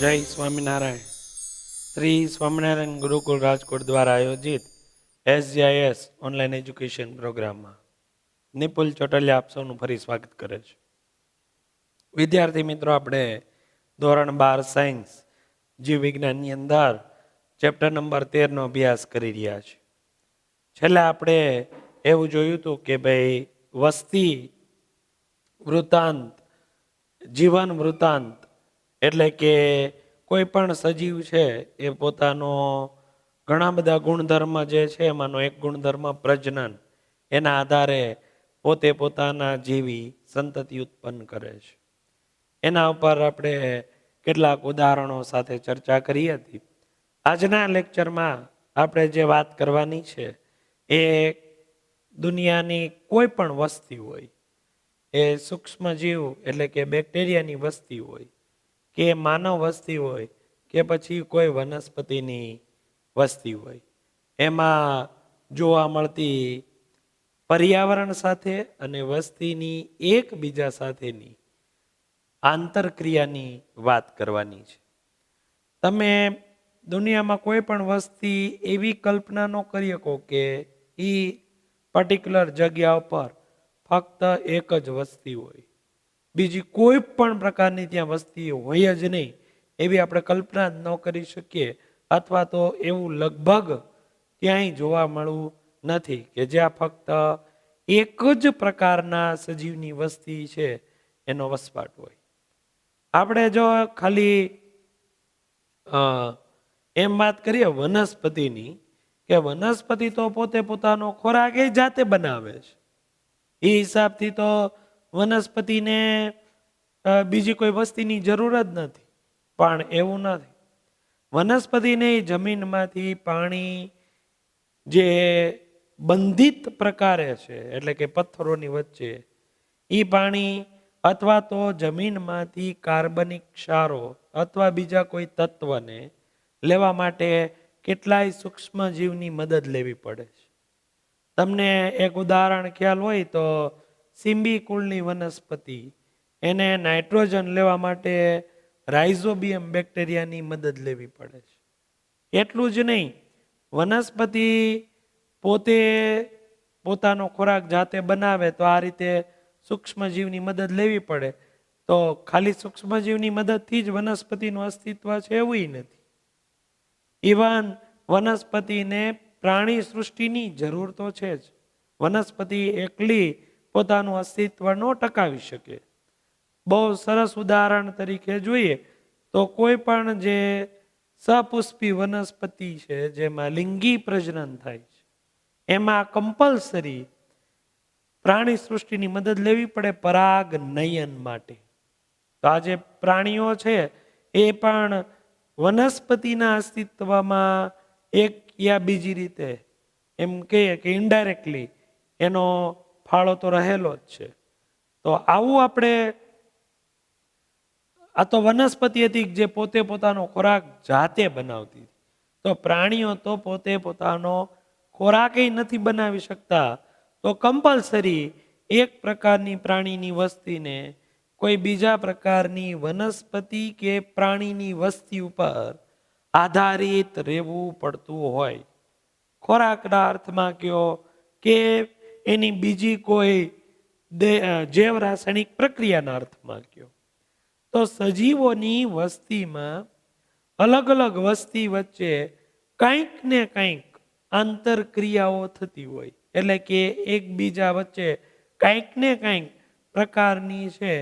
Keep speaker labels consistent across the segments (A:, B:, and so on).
A: જય સ્વામિનારાયણ. શ્રી સ્વામિનારાયણ ગુરુકુળ રાજકોટ દ્વારા આયોજિત SGIS ઓનલાઈન એજ્યુકેશન પ્રોગ્રામમાં નિપુલ ચોટલિયા આપ સૌનું ફરી સ્વાગત કરે છે. વિદ્યાર્થી મિત્રો, આપણે ધોરણ 12 સાયન્સ જીવ વિજ્ઞાનની અંદર ચેપ્ટર નંબર 13નો અભ્યાસ કરી રહ્યા છીએ. છેલ્લે આપણે એવું જોયું હતું કે ભાઈ વસ્તી વૃત્તાંત, જીવન વૃત્તાંત એટલે કે કોઈ પણ સજીવ છે એ પોતાનો ઘણા બધા ગુણધર્મ જે છે એમાંનો એક ગુણધર્મ પ્રજનન, એના આધારે પોતે પોતાના જેવી સંતતિ ઉત્પન્ન કરે છે. એના ઉપર આપણે કેટલાક ઉદાહરણો સાથે ચર્ચા કરી હતી. આજના લેક્ચરમાં આપણે જે વાત કરવાની છે એ દુનિયાની કોઈ પણ વસ્તી હોય, એ સૂક્ષ્મ જીવ એટલે કે બેક્ટેરિયાની વસ્તી હોય કે માનવ વસ્તી હોય કે પછી કોઈ વનસ્પતિની વસ્તી હોય, એમાં જોવા મળતી પર્યાવરણ સાથે અને વસ્તીની એકબીજા સાથેની આંતરક્રિયાની વાત કરવાની છે. તમે દુનિયામાં કોઈ પણ વસ્તી એવી કલ્પના ન કરી શકો કે એ પર્ટિક્યુલર જગ્યા ઉપર ફક્ત એક જ વસ્તી હોય, બીજી કોઈ પણ પ્રકારની ત્યાં વસ્તી હોય જ નહીં, એવી આપણે કલ્પના જ ન કરી શકીએ. અથવા તો એવું લગભગ ક્યાંય જોવા મળવું નથી કે જ્યાં ફક્ત એક જ પ્રકારના સજીવની વસ્તી છે એનો વસવાટ હોય. આપણે જો ખાલી એમ વાત કરીએ વનસ્પતિની, કે વનસ્પતિ તો પોતે પોતાનો ખોરાક એ જાતે બનાવે છે. એ હિસાબથી તો વનસ્પતિને બીજી કોઈ વસ્તીની જરૂર જ નથી. પણ એવું નથી. વનસ્પતિને જમીનમાંથી પાણી જે બંધિત પ્રકારે છે, એટલે કે પથ્થરોની વચ્ચે એ પાણી અથવા તો જમીનમાંથી કાર્બનિક ક્ષારો અથવા બીજા કોઈ તત્વને લેવા માટે કેટલાય સૂક્ષ્મ જીવની મદદ લેવી પડે છે. તમને એક ઉદાહરણ ખ્યાલ હોય તો સિમ્બી કુળની વનસ્પતિ, એને નાઇટ્રોજન લેવા માટે રાઇઝોબિયમ બેક્ટેરિયાની મદદ લેવી પડે છે. એટલું જ નહીં, વનસ્પતિ પોતે પોતાનો ખોરાક જાતે બનાવે તો આ રીતે સૂક્ષ્મજીવની મદદ લેવી પડે. તો ખાલી સૂક્ષ્મજીવની મદદથી જ વનસ્પતિનું અસ્તિત્વ છે એવું નથી. ઇવન વનસ્પતિને પ્રાણી સૃષ્ટિની જરૂર તો છે જ. વનસ્પતિ એકલી પોતાનું અસ્તિત્વ ન ટકાવી શકે. બહુ સરસ ઉદાહરણ તરીકે જોઈએ તો કોઈ પણ જે સપુષ્પી વનસ્પતિ છે જેમાં લિંગી પ્રજનન થાય છે, એમાં કમ્પલસરી પ્રાણી સૃષ્ટિની મદદ લેવી પડે પરાગ નયન માટે. તો આ જે પ્રાણીઓ છે એ પણ વનસ્પતિના અસ્તિત્વમાં એક યા બીજી રીતે, એમ કહીએ કે ઇનડાયરેક્ટલી એનો ફાળો તો રહેલો જ છે. તો આવું આપણે, આ તો વનસ્પતિ હતી જે પોતે પોતાનો ખોરાક જાતે બનાવતી. તો પ્રાણીઓ તો પોતે પોતાનો ખોરાક નથી બનાવી શકતા. તો કમ્પલસરી એક પ્રકારની પ્રાણીની વસ્તીને કોઈ બીજા પ્રકારની વનસ્પતિ કે પ્રાણીની વસ્તી ઉપર આધારિત રહેવું પડતું હોય. ખોરાકના અર્થમાં કયો કે એની બીજી કોઈ જૈવ રાસાયણિક પ્રક્રિયાના અર્થમાં કયો. તો સજીવોની વસ્તીમાં અલગ અલગ વસ્તી વચ્ચે કંઈક ને કંઈક આંતરક્રિયાઓ થતી હોય, એટલે કે એકબીજા વચ્ચે કંઈક ને કંઈક પ્રકારની છે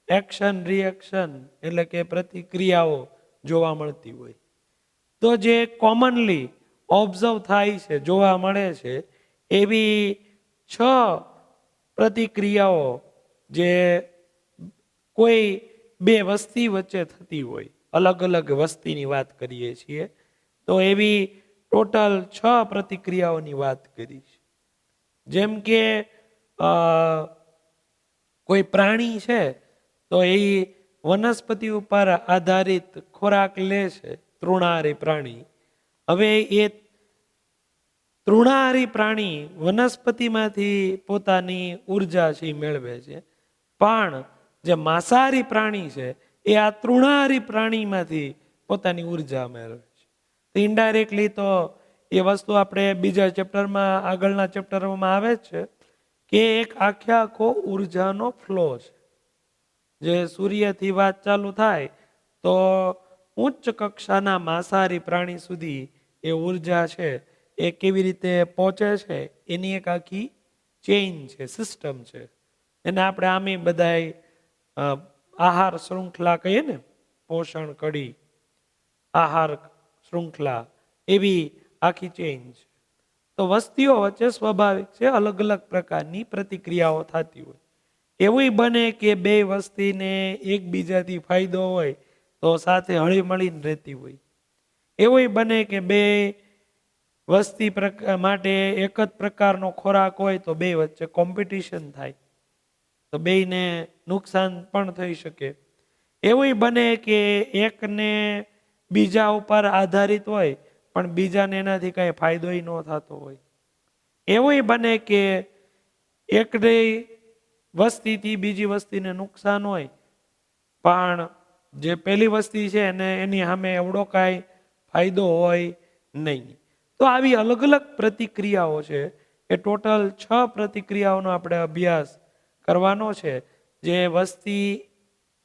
A: એક્શન રિએક્શન, એટલે કે પ્રતિક્રિયાઓ જોવા મળતી હોય. તો જે કોમનલી ઓબ્ઝર્વ થાય છે, જોવા મળે છે, એવી 6 પ્રતિક્રિયાઓ જે કોઈ બે વસ્તી વચ્ચે થતી હોય, અલગ અલગ વસ્તીની વાત કરીએ છીએ તો એવી ટોટલ 6 પ્રતિક્રિયાઓની વાત કરી છે. જેમ કે કોઈ પ્રાણી છે તો એ વનસ્પતિ ઉપર આધારિત ખોરાક લે છે, તૃણાહારી પ્રાણી. હવે એ તૃણાહારી પ્રાણી વનસ્પતિમાંથી પોતાની ઉર્જા છે મેળવે છે, પણ જે માંસાહારી પ્રાણી છે એ આ તૃણાહારી પ્રાણીમાંથી પોતાની ઉર્જા મેળવે છે. તો ઇનડાયરેક્ટલી તો એ વસ્તુ આપણે બીજા ચેપ્ટરમાં આગળના ચેપ્ટરોમાં આવે છે કે એક આખે આખો ઉર્જાનો ફ્લો છે. જે સૂર્યથી વાત ચાલુ થાય તો ઉચ્ચ કક્ષાના માંસાહારી પ્રાણી સુધી એ ઉર્જા છે એ કેવી રીતે પહોંચે છે એની એક આખી ચેઇન છે, સિસ્ટમ છે. એને આપણે આમે બધાય આહાર શૃંખલા કહીએ ને, પોષણ કડી, આહાર શૃંખલા, એવી આખી ચેઇન છે. તો વસ્તીઓ વચ્ચે સ્વાભાવિક છે અલગ અલગ પ્રકારની પ્રતિક્રિયાઓ થતી હોય. એવું બને કે બે વસ્તીને એકબીજાથી ફાયદો હોય તો સાથે હળી મળીને રહેતી હોય. એવું બને કે બે વસ્તી માટે એક જ પ્રકારનો ખોરાક હોય તો બે વચ્ચે કોમ્પિટિશન થાય, તો બેયને નુકસાન પણ થઈ શકે. એવું બને કે એકને બીજા ઉપર આધારિત હોય પણ બીજાને એનાથી કઈ ફાયદો ન થતો હોય. એવું બને કે એકને વસ્તીથી બીજી વસ્તીને નુકસાન હોય પણ જે પહેલી વસ્તી છે એને એની સામે એવડો કાંઈ ફાયદો હોય નહીં. તો આવી અલગ અલગ પ્રતિક્રિયાઓ છે. એ ટોટલ 6 પ્રતિક્રિયાઓનો આપણે અભ્યાસ કરવાનો છે. જે વસ્તી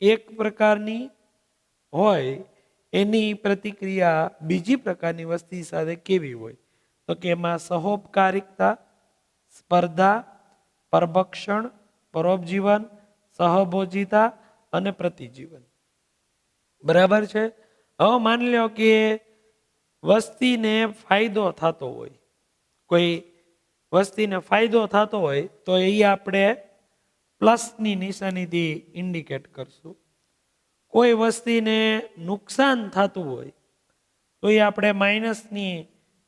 A: એક પ્રકારની હોય એની પ્રતિક્રિયા બીજી પ્રકારની વસ્તી સાથે કેવી હોય, તો કે એમાં સહોપકારિકતા, સ્પર્ધા, પરભક્ષણ, પરોપજીવન, સહભોજિતા અને પ્રતિજીવન. બરાબર છે. હવે માની લો કે વસ્તીને ફાયદો થતો હોય, કોઈ વસ્તીને ફાયદો થતો હોય તો એ આપણે પ્લસની નિશાનીથી ઇન્ડિકેટ કરશું. કોઈ વસ્તીને નુકસાન થતું હોય તો એ આપણે માઇનસની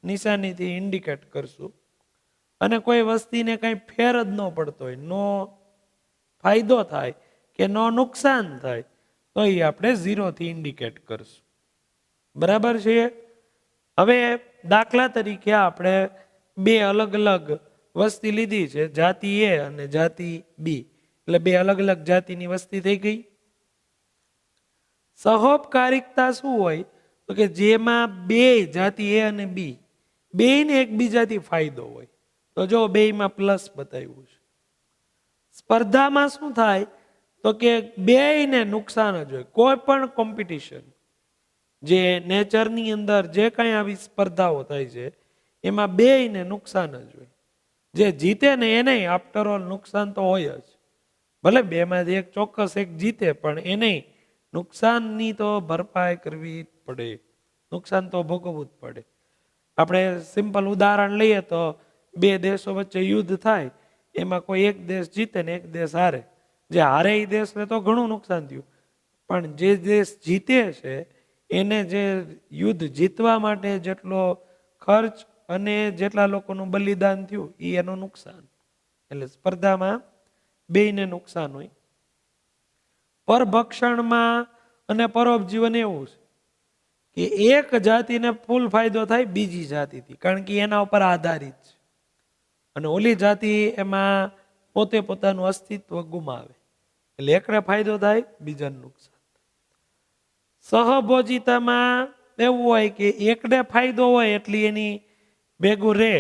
A: નિશાનીથી ઇન્ડિકેટ કરશું. અને કોઈ વસ્તીને કંઈ ફેર જ ન પડતો હોય, નો ફાયદો થાય કે નો નુકસાન થાય તો એ આપણે 0થી ઇન્ડિકેટ કરશું. બરાબર છે. હવે દાખલા તરીકે આપણે બે અલગ અલગ વસ્તી લીધી છે, જાતિ એ અને જાતિ બી, એટલે બે અલગ અલગ જાતિની વસ્તી થઈ ગઈ. સહોપકારિકતા શું હોય, તો કે જેમાં બે જાતિ એ અને બી બેયને એકબીજાથી ફાયદો હોય, તો જો બેયમાં પ્લસ બતાવ્યું છે. સ્પર્ધામાં શું થાય, તો કે બેયને નુકસાન જ હોય. કોઈ પણ કોમ્પિટિશન, જે નેચરની અંદર જે કાંઈ આવી સ્પર્ધાઓ થાય છે એમાં બેયને નુકસાન જ હોય. જે જીતે ને એને આફ્ટર ઓલ નુકસાન તો હોય જ. ભલે બેમાંથી એક ચોક્કસ એક જીતે પણ એને નુકસાનની તો ભરપાઈ કરવી જ પડે, નુકસાન તો ભોગવવું જ પડે. આપણે સિમ્પલ ઉદાહરણ લઈએ તો બે દેશો વચ્ચે યુદ્ધ થાય, એમાં કોઈ એક દેશ જીતે ને એક દેશ હારે. જે હારે એ દેશને તો ઘણું નુકસાન થયું, પણ જે દેશ જીતે છે એને જે યુદ્ધ જીતવા માટે જેટલો ખર્ચ અને જેટલા લોકોનું બલિદાન થયું એ એનું નુકસાન. એટલે સ્પર્ધામાં બેયને નુકસાન હોય. પરભક્ષણમાં અને પરોપજીવન એવું છે કે એક જાતિને ફૂલ ફાયદો થાય બીજી જાતિથી, કારણ કે એના ઉપર આધારિત છે. અને ઓલી જાતિ એમાં પોતે પોતાનું અસ્તિત્વ ગુમાવે, એટલે એકને ફાયદો થાય બીજાને નુકસાન. સહભોજિતામાં એવું હોય કે એકને ફાયદો હોય એટલે એની ભેગું રહે,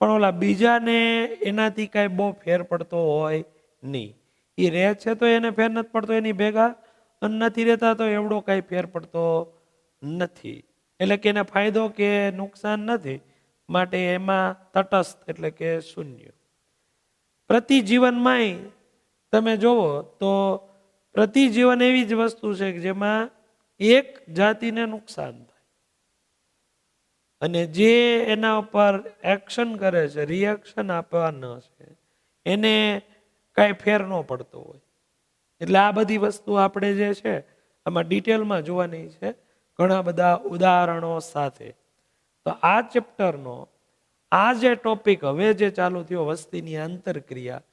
A: પણ ઓલા બીજાને એનાથી કાંઈ બહુ ફેર પડતો હોય નહીં. એ રહે છે તો એને ફેર નથી પડતો, એની ભેગા નથી રહેતા તો એવડો કાંઈ ફેર પડતો નથી. એટલે કે એને ફાયદો કે નુકસાન નથી, માટે એમાં તટસ્થ એટલે કે શૂન્ય. પ્રતિજીવનમાંય તમે જોવો તો પ્રતિજીવન એવી જ વસ્તુ છે કે જેમાં એક જાતિને નુકસાન થાય અને જે એના ઉપર એક્શન કરે છે, રિએક્શન આપવાના છે, એને કાંઈ ફેર ન પડતો હોય. એટલે આ બધી વસ્તુ આપણે જે છે આમાં ડિટેલમાં જોવાની છે, ઘણા બધા ઉદાહરણો સાથે. તો આ ચેપ્ટરનો આ જે ટોપિક હવે જે ચાલુ થયો વસ્તીની આંતરક્રિયા,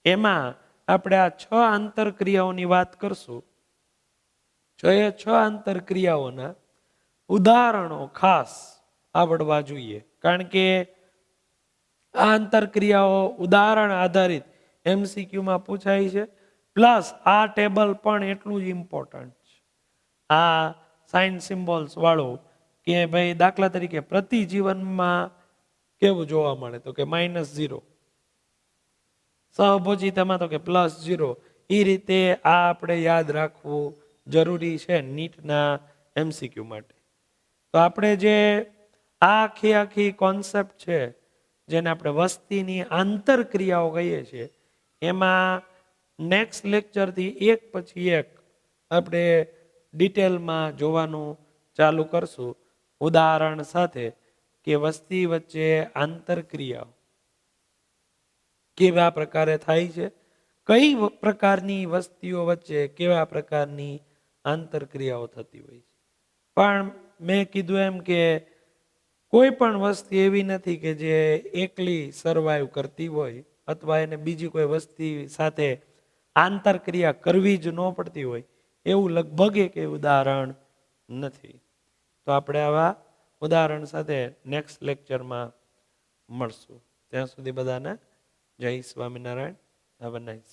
A: એમાં આપણે આ 6 આંતરક્રિયાઓની વાત કરશું. 6 આંતરક્રિયાઓના ઉદાહરણો ખાસ આવડવા જોઈએ, કારણ કે આ આંતરક્રિયાઓ ઉદાહરણ આધારિત MCQમાં પૂછાય છે. પ્લસ આ ટેબલ પણ એટલું જ ઇમ્પોર્ટન્ટ છે. આ સાઇન સિમ્બોલ્સ વાળું કે ભાઈ દાખલા તરીકે પ્રતિજીવનમાં કેવું જોવા મળે તો કે -0, સહભોજિતામાં તો કે +0. એ રીતે આ આપણે યાદ રાખવું જરૂરી છે નીટના MCQ માટે. તો આપણે જે આખી કોન્સેપ્ટ છે જેને આપણે વસ્તીની આંતરક્રિયાઓ કહીએ છીએ એમાં નેક્સ્ટ લેક્ચરથી એક પછી એક આપણે ડિટેલમાં જોવાનું ચાલુ કરશું ઉદાહરણ સાથે કે વસ્તી વચ્ચે આંતરક્રિયાઓ કેવા પ્રકારે થાય છે, કઈ પ્રકારની વસ્તીઓ વચ્ચે કેવા પ્રકારની આંતરક્રિયાઓ થતી હોય છે. પણ મેં કીધું એમ કે કોઈ પણ વસ્તી એવી નથી કે જે એકલી સર્વાઈવ કરતી હોય અથવા એને બીજી કોઈ વસ્તી સાથે આંતરક્રિયા કરવી જ ન પડતી હોય એવું લગભગ એક ઉદાહરણ નથી. તો આપણે આવા ઉદાહરણ સાથે નેક્સ્ટ લેક્ચરમાં મળશું. ત્યાં સુધી બધાને જય સ્વામિનારાયણ. Have a nice